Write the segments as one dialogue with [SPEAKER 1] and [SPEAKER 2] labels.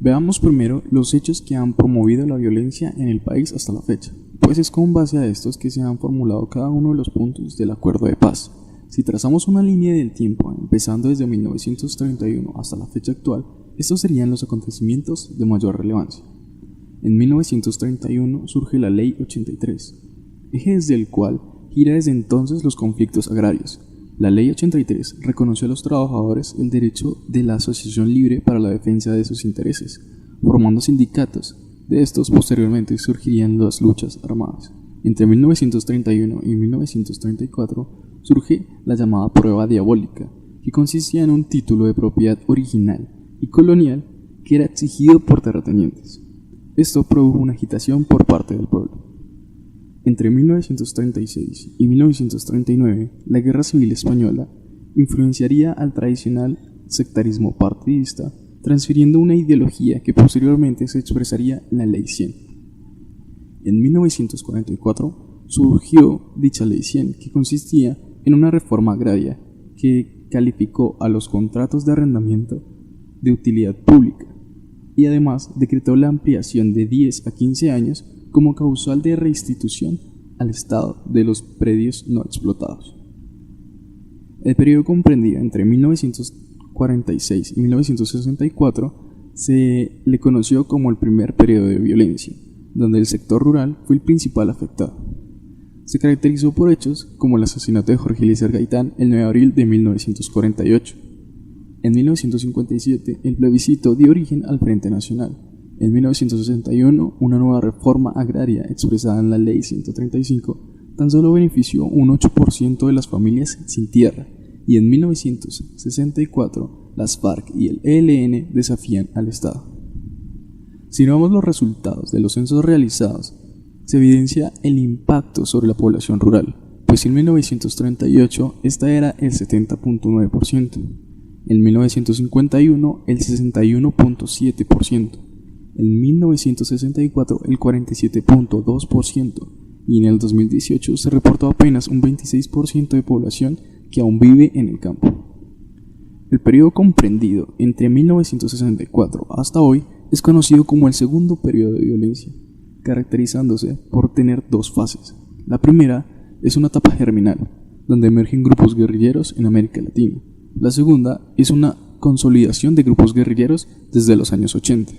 [SPEAKER 1] Veamos primero los hechos que han promovido la violencia en el país hasta la fecha, pues es con base a estos que se han formulado cada uno de los puntos del acuerdo de paz. Si trazamos una línea del tiempo, empezando desde 1931 hasta la fecha actual, estos serían los acontecimientos de mayor relevancia. En 1931 surge la Ley 83, eje desde el cual gira desde entonces los conflictos agrarios. La Ley 83 reconoció a los trabajadores el derecho de la asociación libre para la defensa de sus intereses, formando sindicatos. De estos posteriormente surgirían las luchas armadas. Entre 1931 y 1934 surge la llamada prueba diabólica, que consistía en un título de propiedad original y colonial que era exigido por terratenientes. Esto produjo una agitación por parte del pueblo. Entre 1936 y 1939, la Guerra Civil Española influenciaría al tradicional sectarismo partidista, transfiriendo una ideología que posteriormente se expresaría en la Ley 100. En 1944 surgió dicha Ley 100, que consistía en una reforma agraria que calificó a los contratos de arrendamiento de utilidad pública y además decretó la ampliación de 10 a 15 años como causal de restitución al Estado de los predios no explotados. El periodo comprendido entre 1946 y 1964 se le conoció como el primer periodo de violencia, donde el sector rural fue el principal afectado. Se caracterizó por hechos como el asesinato de Jorge Eliezer Gaitán el 9 de abril de 1948. En 1957, el plebiscito dio origen al Frente Nacional. En 1961, una nueva reforma agraria expresada en la Ley 135 tan solo benefició un 8% de las familias sin tierra, y en 1964 las FARC y el ELN desafían al Estado. Si vemos los resultados de los censos realizados, se evidencia el impacto sobre la población rural, pues en 1938 esta era el 70.9%, en 1951 el 61.7%, en 1964 el 47.2% y en el 2018 se reportó apenas un 26% de población que aún vive en el campo. El periodo comprendido entre 1964 hasta hoy es conocido como el segundo periodo de violencia, caracterizándose por tener dos fases. La primera es una etapa germinal, donde emergen grupos guerrilleros en América Latina. La segunda es una consolidación de grupos guerrilleros desde los años 80.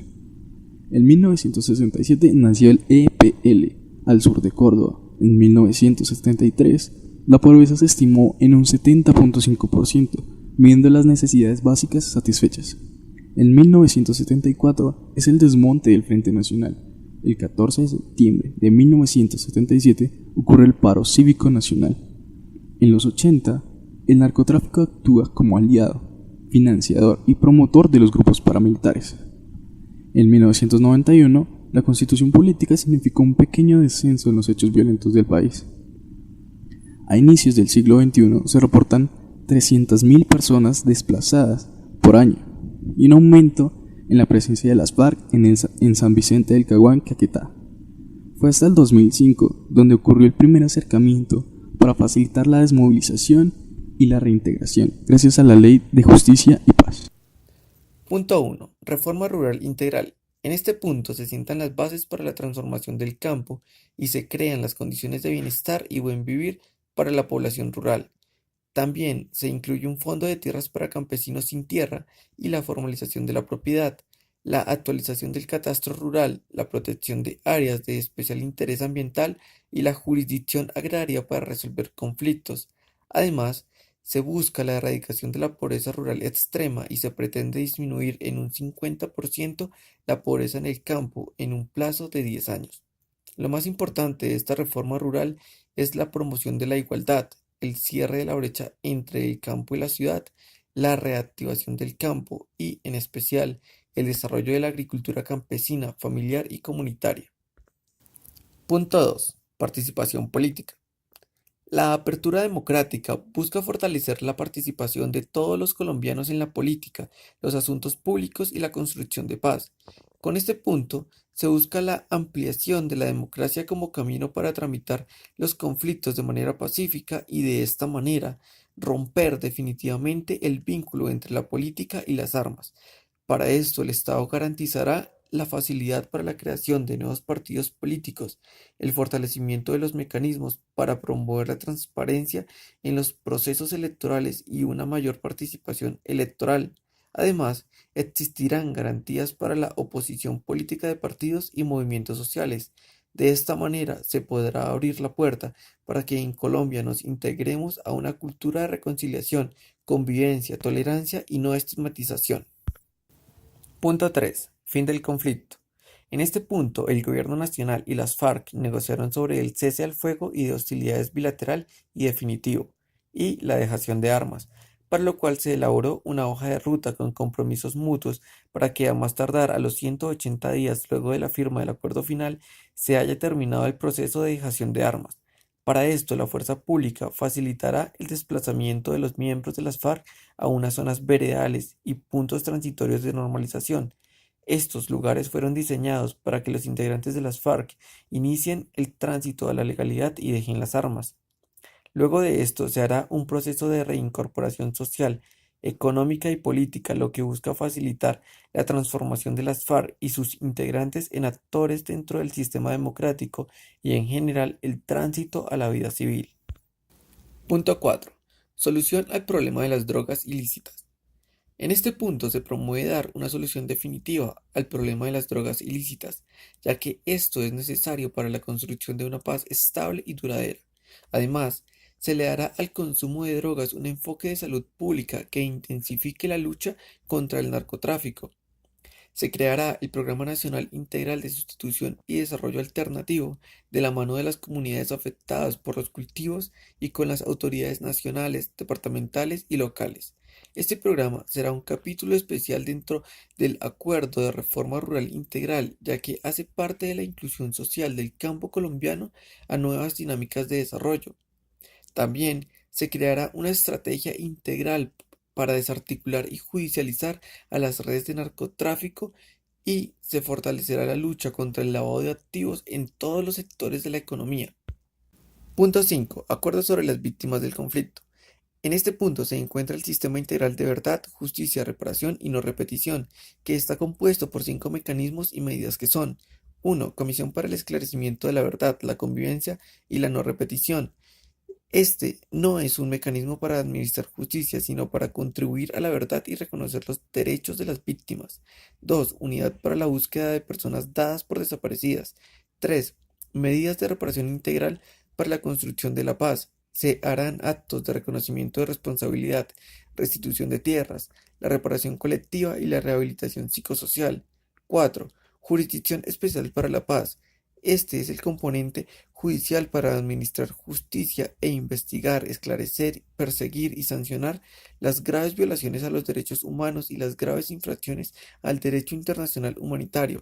[SPEAKER 1] En 1967 nació el EPL al sur de Córdoba. En 1973 la pobreza se estimó en un 70.5%, midiendo las necesidades básicas satisfechas. En 1974 es el desmonte del Frente Nacional. El 14 de septiembre de 1977 ocurre el paro cívico nacional. En los 80, el narcotráfico actúa como aliado, financiador y promotor de los grupos paramilitares. En 1991, la constitución política significó un pequeño descenso en los hechos violentos del país. A inicios del siglo XXI se reportan 300.000 personas desplazadas por año y un aumento en la presencia de las FARC en San Vicente del Caguán, Caquetá. Fue hasta el 2005 donde ocurrió el primer acercamiento para facilitar la desmovilización y la reintegración, gracias a la Ley de Justicia y Paz.
[SPEAKER 2] Punto 1. Reforma rural integral. En este punto se sientan las bases para la transformación del campo y se crean las condiciones de bienestar y buen vivir para la población rural. También se incluye un fondo de tierras para campesinos sin tierra y la formalización de la propiedad, la actualización del catastro rural, la protección de áreas de especial interés ambiental y la jurisdicción agraria para resolver conflictos. Además, se busca la erradicación de la pobreza rural extrema y se pretende disminuir en un 50% la pobreza en el campo en un plazo de 10 años. Lo más importante de esta reforma rural es la promoción de la igualdad, el cierre de la brecha entre el campo y la ciudad, la reactivación del campo y, en especial, el desarrollo de la agricultura campesina, familiar y comunitaria. Punto 2. Participación política. La apertura democrática busca fortalecer la participación de todos los colombianos en la política, los asuntos públicos y la construcción de paz. Con este punto, se busca la ampliación de la democracia como camino para tramitar los conflictos de manera pacífica y de esta manera romper definitivamente el vínculo entre la política y las armas, Para esto, el Estado garantizará la facilidad para la creación de nuevos partidos políticos, el fortalecimiento de los mecanismos para promover la transparencia en los procesos electorales y una mayor participación electoral. Además, existirán garantías para la oposición política de partidos y movimientos sociales. De esta manera se podrá abrir la puerta para que en Colombia nos integremos a una cultura de reconciliación, convivencia, tolerancia y no estigmatización. Punto 3. Fin del conflicto. En este punto, el Gobierno Nacional y las FARC negociaron sobre el cese al fuego y de hostilidades bilateral y definitivo, y la dejación de armas, para lo cual se elaboró una hoja de ruta con compromisos mutuos para que a más tardar a los 180 días luego de la firma del acuerdo final se haya terminado el proceso de dejación de armas. Para esto, la fuerza pública facilitará el desplazamiento de los miembros de las FARC a unas zonas veredales y puntos transitorios de normalización. Estos lugares fueron diseñados para que los integrantes de las FARC inicien el tránsito a la legalidad y dejen las armas. Luego de esto se hará un proceso de reincorporación social, económica y política, lo que busca facilitar la transformación de las FARC y sus integrantes en actores dentro del sistema democrático y en general el tránsito a la vida civil. Punto 4. Solución al problema de las drogas ilícitas. En este punto se promueve dar una solución definitiva al problema de las drogas ilícitas, ya que esto es necesario para la construcción de una paz estable y duradera. Además, se le dará al consumo de drogas un enfoque de salud pública que intensifique la lucha contra el narcotráfico. Se creará el Programa Nacional Integral de Sustitución y Desarrollo Alternativo de la mano de las comunidades afectadas por los cultivos y con las autoridades nacionales, departamentales y locales. Este programa será un capítulo especial dentro del Acuerdo de Reforma Rural Integral, ya que hace parte de la inclusión social del campo colombiano a nuevas dinámicas de desarrollo. También se creará una estrategia integral para desarticular y judicializar a las redes de narcotráfico y se fortalecerá la lucha contra el lavado de activos en todos los sectores de la economía. Punto 5. Acuerdo sobre las víctimas del conflicto. En este punto se encuentra el Sistema Integral de Verdad, Justicia, Reparación y No Repetición, que está compuesto por 5 mecanismos y medidas que son: 1. Comisión para el esclarecimiento de la verdad, la convivencia y la no repetición. Este no es un mecanismo para administrar justicia, sino para contribuir a la verdad y reconocer los derechos de las víctimas. 2. Unidad para la búsqueda de personas dadas por desaparecidas. 3. Medidas de reparación integral para la construcción de la paz. Se harán actos de reconocimiento de responsabilidad, restitución de tierras, la reparación colectiva y la rehabilitación psicosocial. 4. Jurisdicción especial para la paz. Este es el componente judicial para administrar justicia e investigar, esclarecer, perseguir y sancionar las graves violaciones a los derechos humanos y las graves infracciones al derecho internacional humanitario.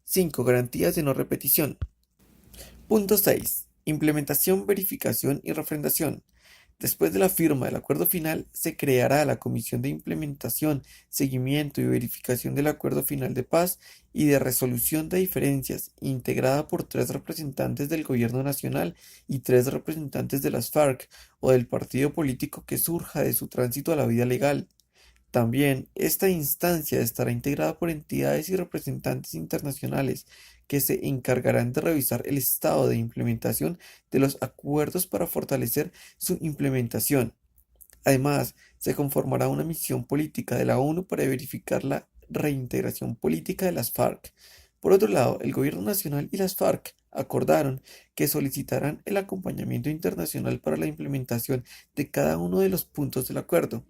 [SPEAKER 2] 5. Garantías de no repetición. Punto 6. Implementación, verificación y refrendación. Después de la firma del acuerdo final, se creará la Comisión de Implementación, Seguimiento y Verificación del Acuerdo Final de Paz y de Resolución de Diferencias, integrada por 3 representantes del Gobierno Nacional y 3 representantes de las FARC o del partido político que surja de su tránsito a la vida legal. También, esta instancia estará integrada por entidades y representantes internacionales que se encargarán de revisar el estado de implementación de los acuerdos para fortalecer su implementación. Además, se conformará una misión política de la ONU para verificar la reintegración política de las FARC. Por otro lado, el Gobierno Nacional y las FARC acordaron que solicitarán el acompañamiento internacional para la implementación de cada uno de los puntos del acuerdo.